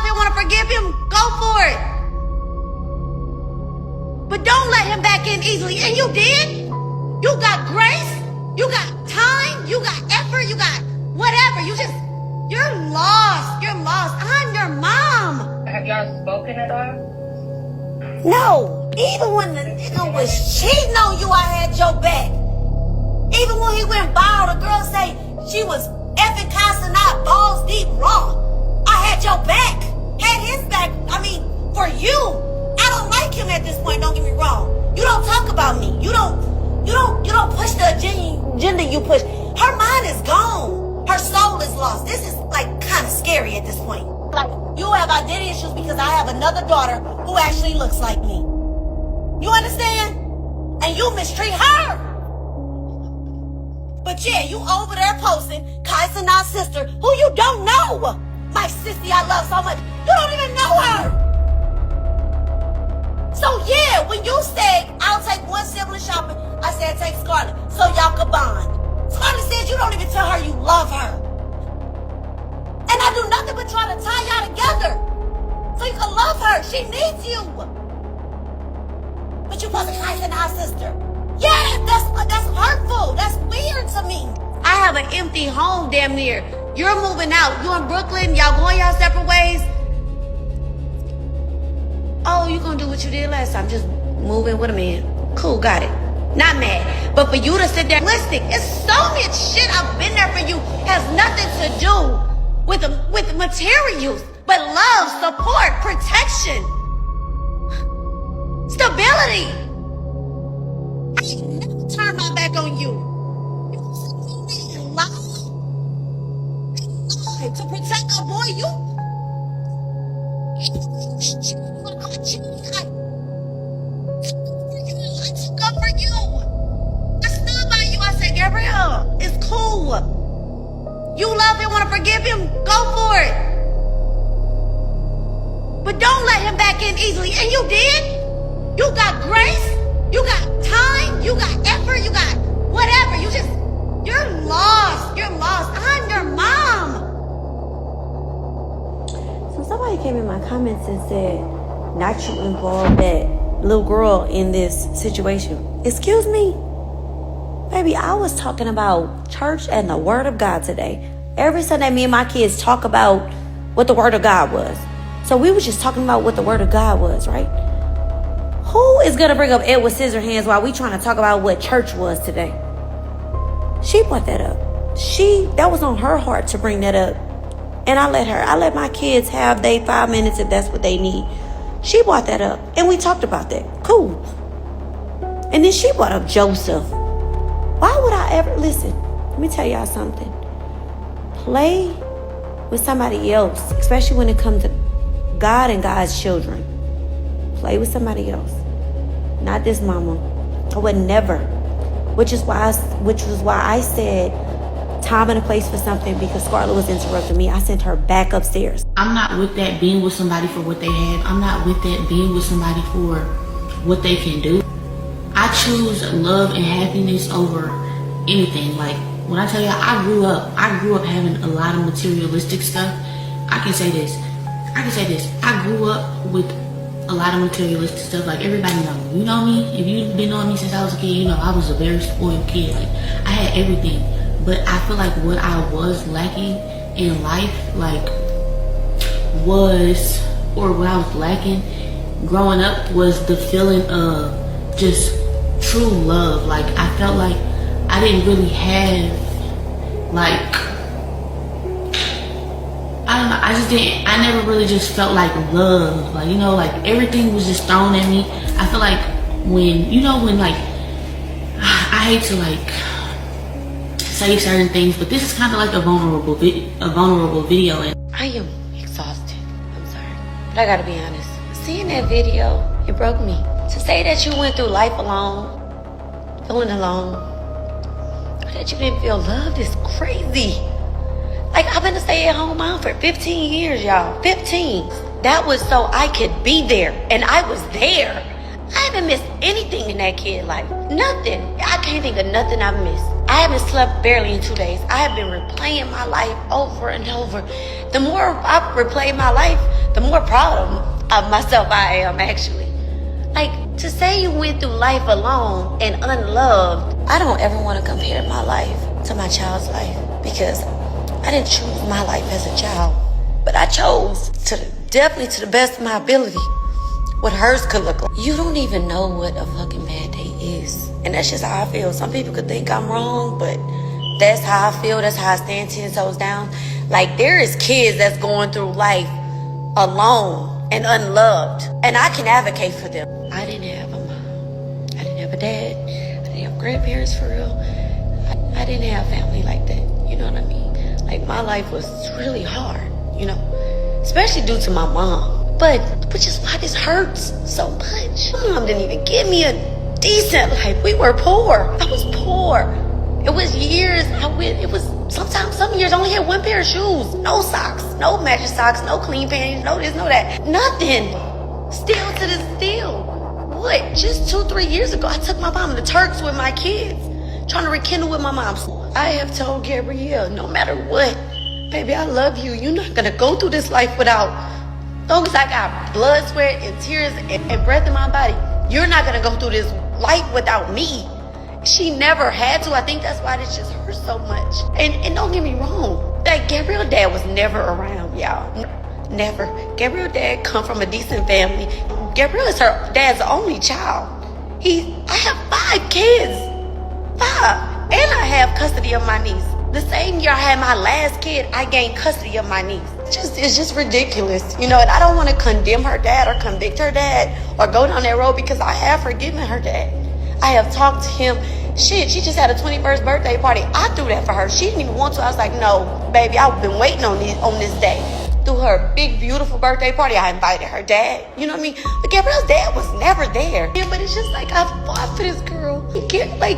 love him, want to forgive him, go for it. But don't let him back in easily. And you did. You got grace. You got time. You got effort. You got whatever. You're lost. You're lost. I'm your mom. Have y'all spoken at all? No. Even when the nigga was cheating on you, I had your back. Even when he went viral, the girl say she was effing Cenat, balls deep raw. I had your back. Had his back. I mean, for you. I don't like him at this point, don't get me wrong. You don't talk about me. You don't push the agenda you push. Her mind is gone. Her soul is lost. This is like kind of scary at this point. Like, you have identity issues because I have another daughter who actually looks like me. You understand? And you mistreat her. But yeah, you over there posting Cenat's sister, who you don't know. My sissy I love so much. You don't even know her. So yeah, when you said, I'll take one sibling shopping, I said take Scarlett so y'all could bond. Scarlett says you don't even tell her you love her. And I do nothing but try to tie y'all together so you can love her. She needs you. But you posted Cenat's sister. Yeah, that's hurtful. That's weird to me. I have an empty home damn near. You're moving out. You in Brooklyn. Y'all going y'all separate ways. Oh, you gonna do what you did last time. Just moving with a man. Cool, got it. Not mad. But for you to sit there listening, it's so much shit I've been there for you. Has nothing to do with materials. But love, support, protection. Stability. I should never turn my back on you. You lie to protect a boy. You I took up for you. I stood by you. I said, Gabrielle, it's cool. You love him, want to forgive him, go for it. But don't let him back in easily. And you did. You got grace. You got time, you got effort, you got whatever. You're lost. You're lost. I'm your mom. So somebody came in my comments and said, not you involved that little girl in this situation. Excuse me? Baby, I was talking about church and the word of God today. Every Sunday, me and my kids talk about what the word of God was. So we were just talking about what the word of God was, right? Who is going to bring up Edward Scissorhands while we trying to talk about what church was today? She brought that up. That was on her heart to bring that up. And I let my kids have their 5 minutes if that's what they need. She brought that up. And we talked about that. Cool. And then she brought up Joseph. Why would I ever, listen, let me tell y'all something. Play with somebody else, especially when it comes to God and God's children. Play with somebody else. Not this mama. I would never. Which was why I said time and a place for something, because Scarlett was interrupting me. I sent her back upstairs. I'm not with that being with somebody for what they have. I'm not with that being with somebody for what they can do. I choose love and happiness over anything. Like, when I tell you I grew up having a lot of materialistic stuff. I can say this. I grew up with a lot of materialistic stuff. Like, everybody know. You know me? If you've been on me since I was a kid, you know I was a very spoiled kid. Like, I had everything. But I feel like what I was lacking in life, what I was lacking growing up was the feeling of just true love. Like, I felt like I didn't really have, I don't know, I never really just felt like love. Everything was just thrown at me. I feel like I hate to say certain things, but this is kind of like a vulnerable video. And I am exhausted. I'm sorry. But I gotta be honest. Seeing that video, it broke me. To say that you went through life alone, feeling alone, or that you didn't feel loved is crazy. I've been a stay-at-home mom for 15 years, y'all. 15. That was so I could be there. And I was there. I haven't missed anything in that kid's life. Nothing. I can't think of nothing I've missed. I haven't slept barely in 2 days. I have been replaying my life over and over. The more I replay my life, the more proud of myself I am, actually. Like, to say you went through life alone and unloved, I don't ever want to compare my life to my child's life, because I didn't choose my life as a child, but I chose definitely to the best of my ability what hers could look like. You don't even know what a fucking bad day is, and that's just how I feel. Some people could think I'm wrong, but that's how I feel. That's how I stand 10 toes down. Like, there is kids that's going through life alone and unloved, and I can advocate for them. I didn't have a mom. I didn't have a dad. I didn't have grandparents for real. I didn't have family like that. You know what I mean? Like, my life was really hard, you know, especially due to my mom. Which is why this hurts so much. My mom didn't even give me a decent life. We were poor. I was poor. It was years. Sometimes some years I only had one pair of shoes, no socks, no matching socks, no clean panties, no this, no that, nothing. Still. What? Just 2-3 years ago, I took my mom to Turks with my kids, trying to rekindle with my mom. I have told Gabrielle, no matter what, baby, I love you. You're not gonna go through this life without, as long as I got blood, sweat, and tears and breath in my body, you're not gonna go through this life without me. She never had to. I think that's why this just hurts so much. And don't get me wrong, that Gabrielle's dad was never around, y'all. Never. Gabrielle's dad come from a decent family. Gabrielle is her dad's only child. I have 5 kids. 5. And I have custody of my niece. The same year I had my last kid, I gained custody of my niece. It's just ridiculous, you know, and I don't want to condemn her dad or convict her dad or go down that road, because I have forgiven her dad. I have talked to him. Shit, she just had a 21st birthday party. I threw that for her. She didn't even want to. I was like, no, baby, I've been waiting on this day. Through her big, beautiful birthday party, I invited her dad. You know what I mean? But Gabrielle's dad was never there. Yeah, but it's just like, I fought for this girl. Like,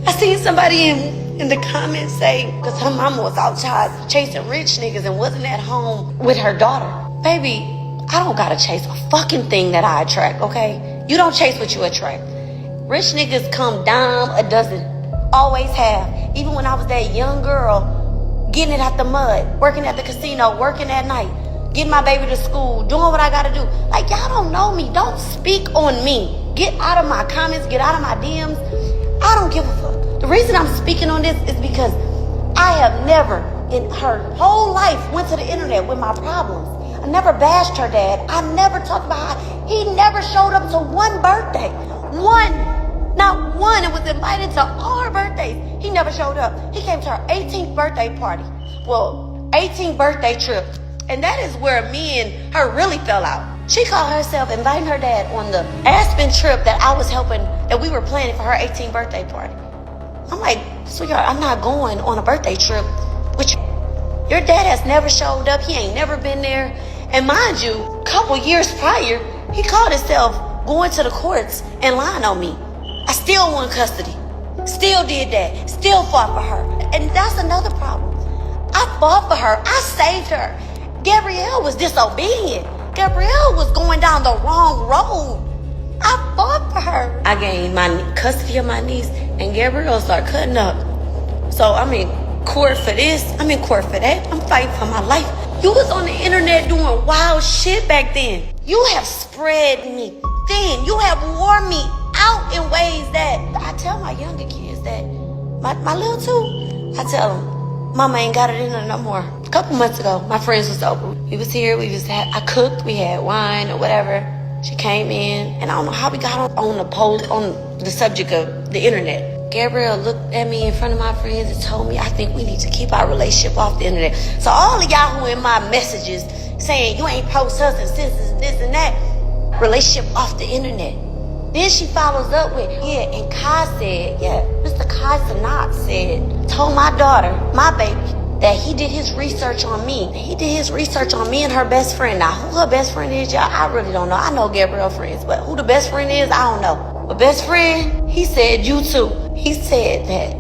I seen somebody in the comments say, because her mama was outside chasing rich niggas and wasn't at home with her daughter. Baby, I don't gotta chase a fucking thing that I attract, okay? You don't chase what you attract. Rich niggas come dime a dozen. Always have. Even when I was that young girl, getting it out the mud, working at the casino, working at night, getting my baby to school, doing what I gotta do. Like, y'all don't know me. Don't speak on me. Get out of my comments. Get out of my DMs. I don't give a fuck. The reason I'm speaking on this is because I have never in her whole life went to the internet with my problems. I never bashed her dad. I never talked about how he never showed up to one birthday. Not one, and was invited to all her birthdays. He never showed up. He came to her 18th birthday party. Well, 18th birthday trip. And that is where me and her really fell out. She called herself inviting her dad on the Aspen trip that I was helping, that we were planning for her 18th birthday party. I'm like, sweetheart, I'm not going on a birthday trip with you. Your dad has never showed up. He ain't never been there. And mind you, a couple years prior, he called himself going to the courts and lying on me. I still won custody. Still did that. Still fought for her. And that's another problem. I fought for her. I saved her. Gabrielle was disobedient. Gabrielle was going down the wrong road. I fought for her. I gained my custody of my niece, and Gabrielle started cutting up. So I'm in court for this. I'm in court for that. I'm fighting for my life. You was on the internet doing wild shit back then. You have spread me thin. You have worn me out in ways that I tell my younger kids that my little two, I tell them, mama ain't got it in her no more. A couple months ago, my friends was over. We was here, I cooked, we had wine or whatever. She came in, and I don't know how we got on the subject of the internet. Gabrielle looked at me in front of my friends and told me, I think we need to keep our relationship off the internet. So all of y'all who in my messages saying you ain't post us and this and that, relationship off the internet. Then she follows up with, and Kai said, Mr. Kai Cenat said, told my daughter, my baby, that he did his research on me. He did his research on me and her best friend. Now, who her best friend is, y'all, I really don't know. I know Gabrielle friends, but who the best friend is, I don't know. But best friend, he said you too. He said that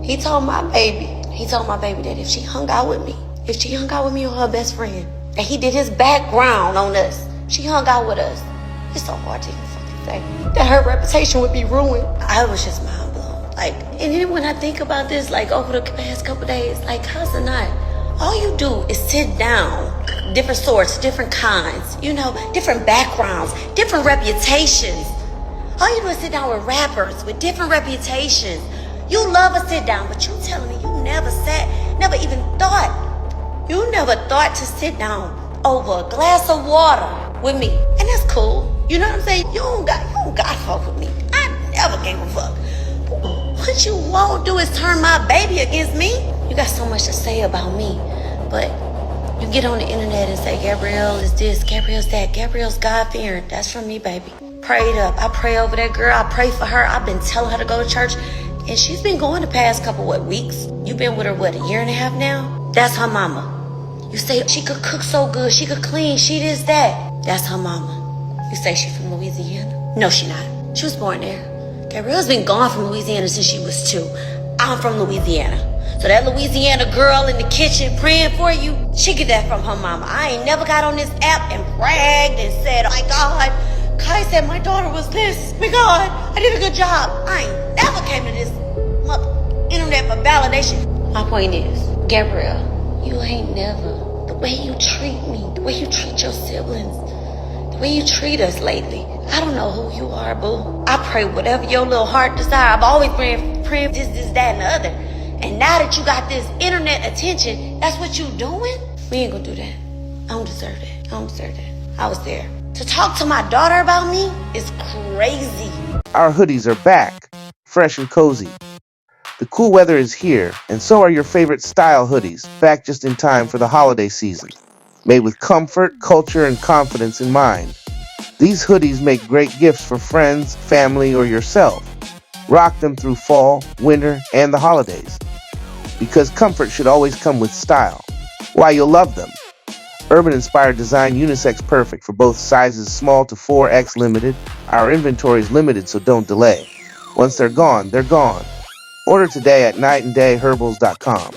he told my baby that if she hung out with me or her best friend, that he did his background on us. She hung out with us. It's so hard to even fucking say that her reputation would be ruined. I was just mind blown. Like, and then when I think about this, like over the past couple days, like, how's it not? All you do is sit down, different sorts, different kinds, you know, different backgrounds, different reputations. All you do is sit down with rappers with different reputations. You love a sit down, but you telling me you never even thought. You never thought to sit down over a glass of water with me. And that's cool. You know what I'm saying? You don't got to fuck with me. I never gave a fuck. What you won't do is turn my baby against me. You got so much to say about me, but you get on the internet and say, Gabrielle is this, Gabrielle's that, Gabrielle's God-fearing. That's from me, baby. Prayed up. I pray over that girl. I pray for her. I've been telling her to go to church, and she's been going the past couple, weeks? You've been with her, a year and a half now? That's her mama. You say she could cook so good, she could clean, she this, that. That's her mama. You say she from Louisiana? No, she not. She was born there. Gabrielle's been gone from Louisiana since she was 2. I'm from Louisiana. So that Louisiana girl in the kitchen praying for you, she get that from her mama. I ain't never got on this app and bragged and said, oh my God, Kai said my daughter was this. Oh my God, I did a good job. I ain't never came to this internet for validation. My point is, Gabrielle, you ain't never, the way you treat me, the way you treat your siblings, the way you treat us lately. I don't know who you are, boo. I pray whatever your little heart desire. I've always been praying this, that, and the other. And now that you got this internet attention, that's what you doing? We ain't gonna do that. I don't deserve that. I don't deserve that. I was there. To talk to my daughter about me is crazy. Our hoodies are back, fresh and cozy. The cool weather is here, and so are your favorite style hoodies, back just in time for the holiday season. Made with comfort, culture, and confidence in mind. These hoodies make great gifts for friends, family, or yourself. Rock them through fall, winter, and the holidays. Because comfort should always come with style. Why, you'll love them. Urban-inspired design, unisex perfect for both sizes small to 4X limited. Our inventory is limited, so don't delay. Once they're gone, they're gone. Order today at nightanddayherbals.com.